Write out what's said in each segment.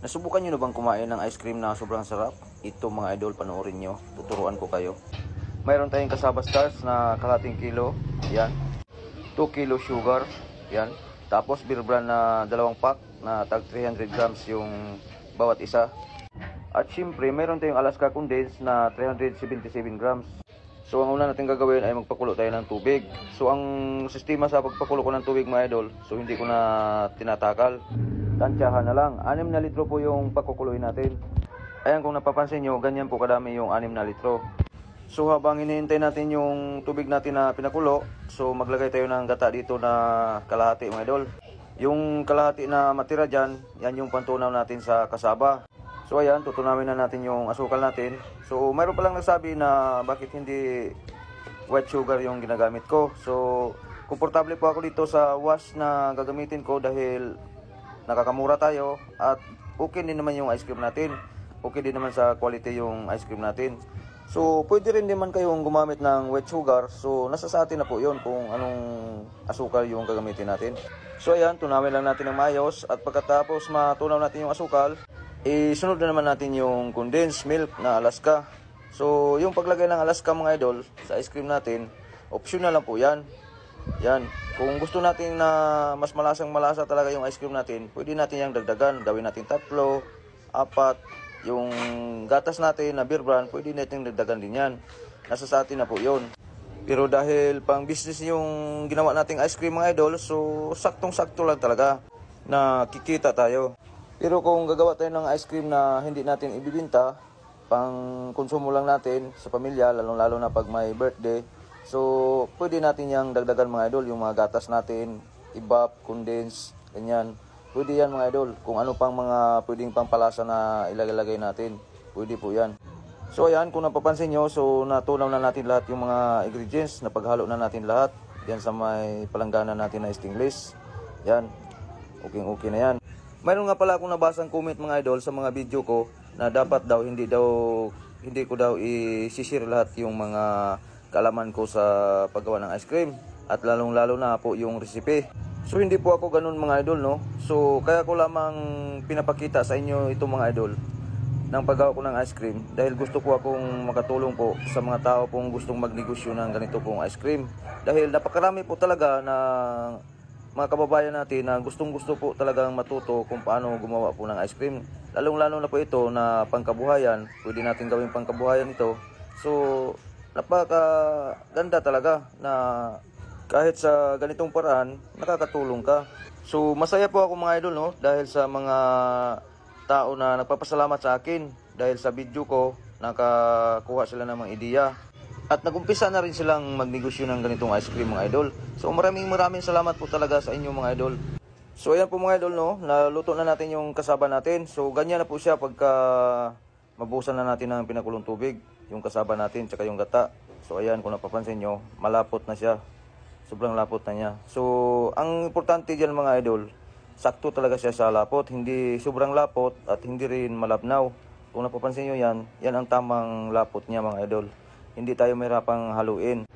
Nasubukan nyo na bang kumain ng ice cream na sobrang sarap? Ito mga idol, panoorin nyo. Tuturuan ko kayo. Mayroon tayong kasaba stars na kalating kilo. Yan. 2 kilo sugar. Yan. Tapos beer brand na 2 pack na tag 300 grams yung bawat isa. At syempre, mayroon tayong Alaska Condensed na 377 grams. So ang una natin gagawin ay magpakulo tayo ng tubig. So ang sistema sa pagpakulo ko ng tubig mga idol, so hindi ko na tinatakal. Tansyahan na lang. 6 na litro po yung pagkukuluin natin. Ayan, kung napapansin nyo, ganyan po kadami yung 6 na litro. So habang hinihintay natin yung tubig natin na pinakulo, so maglagay tayo ng gata dito na kalahati mga idol. Yung kalahati na matira dyan, yan yung pantunaw natin sa kasaba. So ayan, tutunawin na natin yung asukal natin. So mayroon palang nagsabi na bakit hindi white sugar yung ginagamit ko. So komportable po ako dito sa wash na gagamitin ko dahil nakakamura tayo at okay din naman yung ice cream natin. Okay din naman sa quality yung ice cream natin. So pwede rin naman kayong gumamit ng white sugar. So nasa sa atin na po yun kung anong asukal yung gagamitin natin. So ayan, tunawin lang natin ng maayos. At pagkatapos matunaw natin yung asukal, isunod na naman natin yung condensed milk na Alaska. So yung paglagay ng Alaska mga idol sa ice cream natin, optional lang po yan. Yan, kung gusto natin na mas malasang malasa talaga yung ice cream natin, pwede natin yung dagdagan, gawin natin 3, 4. Yung gatas natin na beer brand, pwede natin dagdagan din yan. Nasa sa atin na po yun. Pero dahil pang business yung ginawa nating ice cream mga idol, so saktong-sakto lang talaga na kikita tayo. Pero kung gagawa tayo ng ice cream na hindi natin ibibinta, pang konsumo lang natin sa pamilya, lalong-lalo na pag may birthday, so pwede natin yung dagdagan mga idol, yung mga gatas natin, ibap, condense, ganyan. Pwede yan mga idol, kung ano pang mga pwedeng pampalasa na ilagay natin, pwede po yan. So ayan, kung napapansin nyo, so natunaw na natin lahat yung mga ingredients, napaghalo na natin lahat. Yan sa may palanggana natin na stainless. Yan, okay na yan. Mayroon nga pala akong nabasang comment mga idol sa mga video ko na dapat daw hindi ko daw i-share lahat yung mga kaalaman ko sa paggawa ng ice cream at lalong-lalo na po yung recipe. So hindi po ako ganun mga idol, no. So kaya ko lamang pinapakita sa inyo itong mga idol ng paggawa ko ng ice cream dahil gusto po akong makatulong po sa mga tao pong gustong magnegosyo ng ganito pong ice cream. Dahil napakarami po talaga na mga kababayan natin na gustong-gusto po talagang matuto kung paano gumawa po ng ice cream. Lalong-lalo na po ito na pangkabuhayan. Pwede natin gawing pangkabuhayan ito. So napakaganda talaga na kahit sa ganitong paraan nakakatulong ka. So masaya po ako mga idol, no, dahil sa mga tao na nagpapasalamat sa akin dahil sa video ko nakakuha sila ng mga ideya at nagumpisa na rin silang magnegosyo ng ganitong ice cream mga idol. So maraming salamat po talaga sa inyo mga idol. So ayan po mga idol, no, naluto na natin yung kasaba natin. So ganyan na po siya pagka mabuhusan na natin ng pinakulong tubig, yung kasaba natin tsaka yung gata. So ayan, kung napapansin nyo, malapot na siya. Sobrang lapot na niya. So ang importante dyan mga idol, sakto talaga siya sa lapot, hindi sobrang lapot at hindi rin malabnaw. Kung napapansin nyo yan ang tamang lapot niya mga idol. Hindi tayo mahirapang haluin.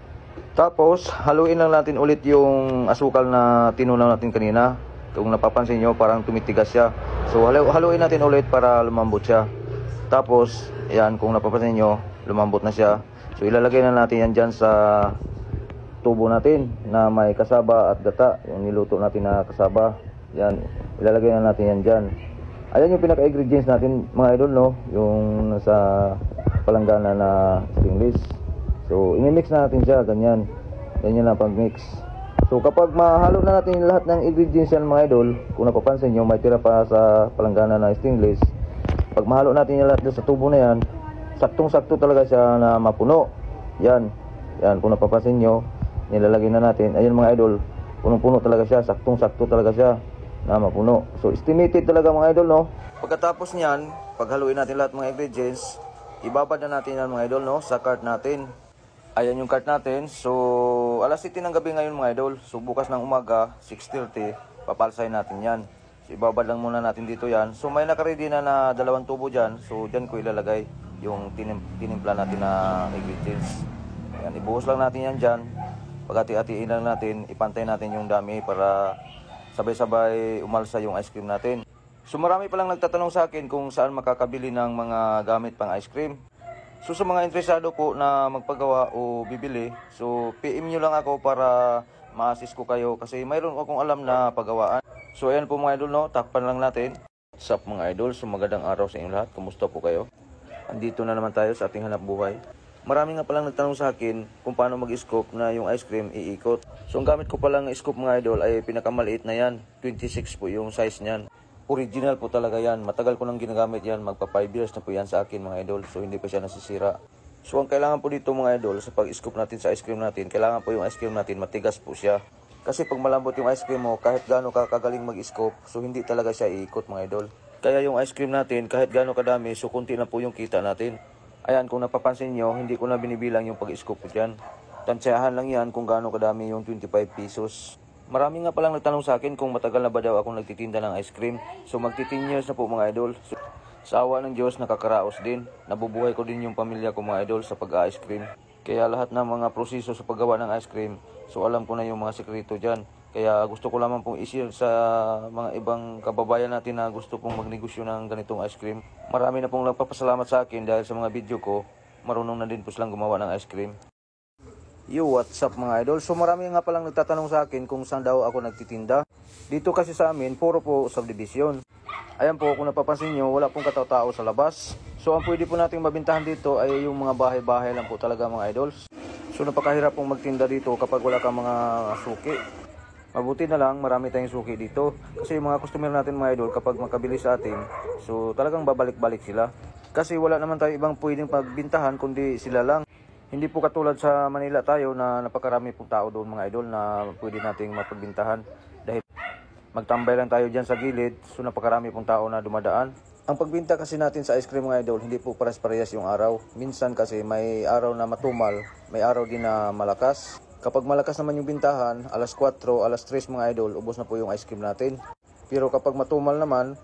Tapos haluin lang natin ulit yung asukal na tinunaw natin kanina. Kung napapansin nyo parang tumitigas siya. So haluin natin ulit para lumambot siya. Tapos yan, kung napapansin nyo lumambot na siya. So ilalagay na natin yan dyan sa tubo natin na may kasaba at gata. Yung niluto natin na kasaba. Yan, ilalagay na natin yan dyan. Ayan yung pinaka-ingredients natin mga idol, no, yung nasa palanggana na stainless. So i-mix na natin siya, ganyan lang pag-mix. So kapag mahalo na natin lahat ng ingredients yan mga idol, kung napapansin nyo may tira pa sa palanggana na stainless. Pag mahalo natin yung lahat sa tubo na yan, saktong-sakto talaga siya na mapuno. Yan, kung napapansin nyo, nilalagay na natin. Ayan mga idol, punong-puno talaga siya, saktong-sakto talaga siya na mapuno. So estimated talaga mga idol, no. Pagkatapos niyan, paghaluin natin lahat mga ingredients, ibabad na natin yan mga idol, no, sa cart natin. Ayan yung cart natin. So alas 7 ng gabi ngayon mga idol. So bukas ng umaga 6:30 papalsay natin yan. So ibabad lang muna natin dito yan. So may nakaready na 2 tubo dyan. So dyan ko ilalagay yung tinimpla natin na ingredients. Ayan, ibuhos lang natin yan dyan. Pag-hati-hatiin lang natin, ipantay natin yung dami para sabay-sabay umalsa yung ice cream natin. So marami palang nagtatanong sa akin kung saan makakabili ng mga gamit pang ice cream. So sa mga interesado po na magpagawa o bibili, so PM nyo lang ako para ma-assist ko kayo kasi mayroon akong alam na paggawaan. So ayan po mga idol, no, takpan lang natin. What's up mga idol, so magandang araw sa inyo lahat, kumusta po kayo? Andito na naman tayo sa ating hanap buhay. Marami nga palang nagtanong sa akin kung paano mag-scoop na yung ice cream iikot. So ang gamit ko palang scoop mga idol ay pinakamaliit na yan, 26 po yung size niyan. Original po talaga yan. Matagal ko nang ginagamit yan. Magpa 5 years na po yan sa akin mga idol. So hindi pa siya nasisira. So ang kailangan po dito mga idol sa pag-scoop natin sa ice cream natin, kailangan po yung ice cream natin matigas po siya. Kasi pag malambot yung ice cream mo, kahit gaano ka kagaling mag-scoop, so hindi talaga siya iikot mga idol. Kaya yung ice cream natin, kahit gaano kadami, so kunti na po yung kita natin. Ayan, kung napapansin nyo, hindi ko na binibilang yung pag-scoop ko dyan. Tansyahan lang yan kung gaano kadami yung 25 pesos. Marami nga palang nagtanong sa akin kung matagal na ba daw akong nagtitinda ng ice cream. So magti-10 years na po mga idol. So, sa awa ng Diyos nakakaraos din. Nabubuhay ko din yung pamilya ko mga idol sa pag-ice cream. Kaya lahat ng mga proseso sa paggawa ng ice cream, so alam ko na yung mga sekreto dyan. Kaya gusto ko lamang pong i-share sa mga ibang kababayan natin na gusto pong magnegosyo ng ganitong ice cream. Marami na pong nagpapasalamat sa akin dahil sa mga video ko, marunong na din po silang gumawa ng ice cream. Yo, what's up mga idol? So marami nga palang nagtatanong sa akin kung saan daw ako nagtitinda. Dito kasi sa amin, puro po subdivision. Ayan po, kung napapansin nyo, wala pong katao-tao sa labas. So ang pwede po nating mabintahan dito ay yung mga bahay-bahay lang po talaga mga idols. So napakahirap pong magtinda dito kapag wala kang mga suki. Mabuti na lang, marami tayong suki dito. Kasi yung mga customer natin mga idol, kapag makabili sa atin, so talagang babalik-balik sila. Kasi wala naman tayo ibang pwedeng pagbintahan kundi sila lang. Hindi po katulad sa Manila tayo na napakarami pong tao doon mga idol na pwede nating mapagbintahan. Dahil magtambay lang tayo dyan sa gilid, so napakarami pong tao na dumadaan. Ang pagbinta kasi natin sa ice cream mga idol, hindi po pares-parehas yung araw. Minsan kasi may araw na matumal, may araw din na malakas. Kapag malakas naman yung bintahan, alas 4, alas 3 mga idol, ubos na po yung ice cream natin. Pero kapag matumal naman,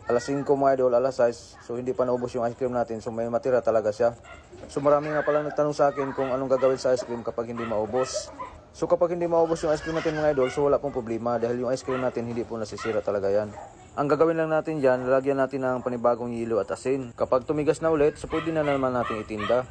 alas 5 mga idol, alas 6, so hindi pa naubos yung ice cream natin, so may matira talaga siya. So marami nga palang nagtanong sa akin kung anong gagawin sa ice cream kapag hindi maubos. So kapag hindi maubos yung ice cream natin mga idol, so wala pong problema dahil yung ice cream natin hindi po nasisira talaga yan. Ang gagawin lang natin dyan, lalagyan natin ng panibagong yelo at asin. Kapag tumigas na ulit, so pwede na naman natin itinda.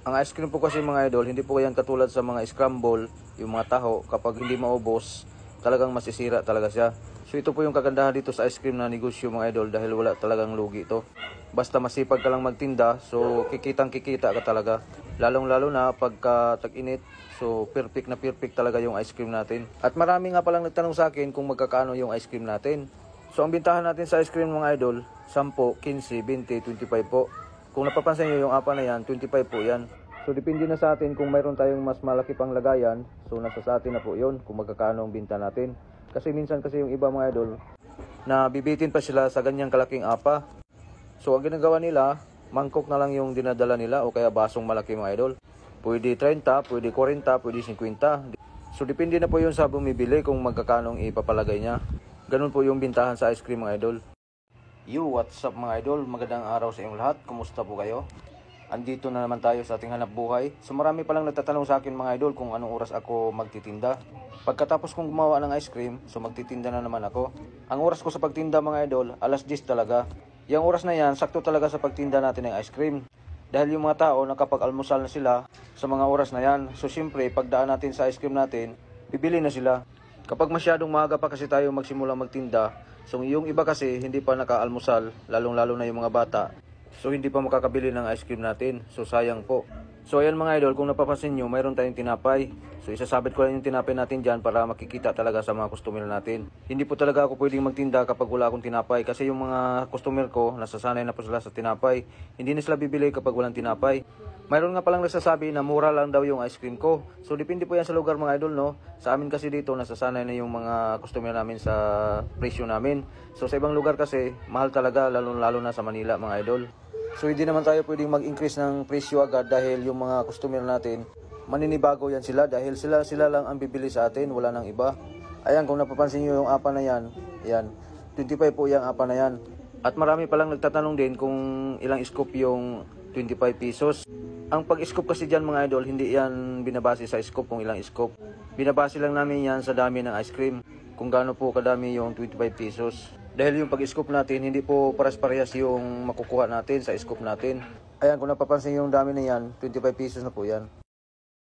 Ang ice cream po kasi mga idol, hindi po yan katulad sa mga scramble, yung mga taho, kapag hindi maubos, talagang masisira talaga siya. So ito po yung kagandahan dito sa ice cream na negosyo mga idol dahil wala talagang lugi ito. Basta masipag ka lang magtinda, so kikitang-kikita ka talaga. Lalong-lalo na pagka tag-init, so perfect na perfect talaga yung ice cream natin. At marami nga palang nagtanong sa akin kung magkakaano yung ice cream natin. So ang bintahan natin sa ice cream mga idol, 10, 15, 20, 25 po. Kung napapansin nyo yung apa na yan, 25 po yan. So depende na sa atin kung mayroon tayong mas malaki pang lagayan, so nasa sa atin na po yun kung magkakaano ang binta natin. Kasi minsan kasi yung iba mga idol, na bibitin pa sila sa ganyang kalaking apa. So ang ginagawa nila, mangkok na lang yung dinadala nila o kaya basong malaki mga idol. Pwede 30, pwede 40, pwede 50. So depende na po yun sa bumibili kung magkakanong ipapalagay niya. Ganun po yung bintahan sa ice cream mga idol. Yo, what's up mga idol? Magandang araw sa inyong lahat. Kumusta po kayo? Andito na naman tayo sa ating hanap buhay. So marami palang nagtatanong sa akin mga idol kung anong oras ako magtitinda. Pagkatapos kong gumawa ng ice cream, so magtitinda na naman ako. Ang oras ko sa pagtinda mga idol, alas 10 talaga. Yung oras na yan, sakto talaga sa pagtinda natin ng ice cream. Dahil yung mga tao nakapag-almusal na sila sa mga oras na yan. So siyempre, pagdaan natin sa ice cream natin, bibili na sila. Kapag masyadong maaga pa kasi tayo magsimula magtinda, so yung iba kasi hindi pa naka-almusal, lalong-lalo na yung mga bata. So hindi pa makakabili ng ice cream natin. So sayang po. So ayan mga idol, kung napapansin nyo, mayroon tayong tinapay. So isasabit ko lang yung tinapay natin dyan para makikita talaga sa mga customer natin. Hindi po talaga ako pwedeng magtinda kapag wala akong tinapay. Kasi yung mga customer ko, nasasanay na po sila sa tinapay. Hindi na sila bibili kapag walang tinapay. Mayroon nga palang nagsasabi na mura lang daw yung ice cream ko. So depende po yan sa lugar mga idol, no? Sa amin kasi dito, nasasanay na yung mga customer namin sa presyo namin. So sa ibang lugar kasi, mahal talaga, lalo na sa Manila mga idol. So hindi naman tayo pwedeng mag-increase ng presyo agad dahil yung mga customer natin, maninibago yan sila dahil sila lang ang bibili sa atin, wala nang iba. Ayan, kung napapansin nyo yung apa na yan, yan, 25 po yung apa na yan. At marami palang nagtatanong din kung ilang scoop yung 25 pesos. Ang pag-scoop kasi dyan mga idol, hindi yan binabase sa scoop kung ilang scoop. Binabase lang namin yan sa dami ng ice cream, kung gaano po kadami yung 25 pesos. Dahil yung pag-scoop natin, hindi po paras-parehas yung makukuha natin sa scoop natin. Ayan, kung napapansin yung dami na yan, 25 pesos na po yan.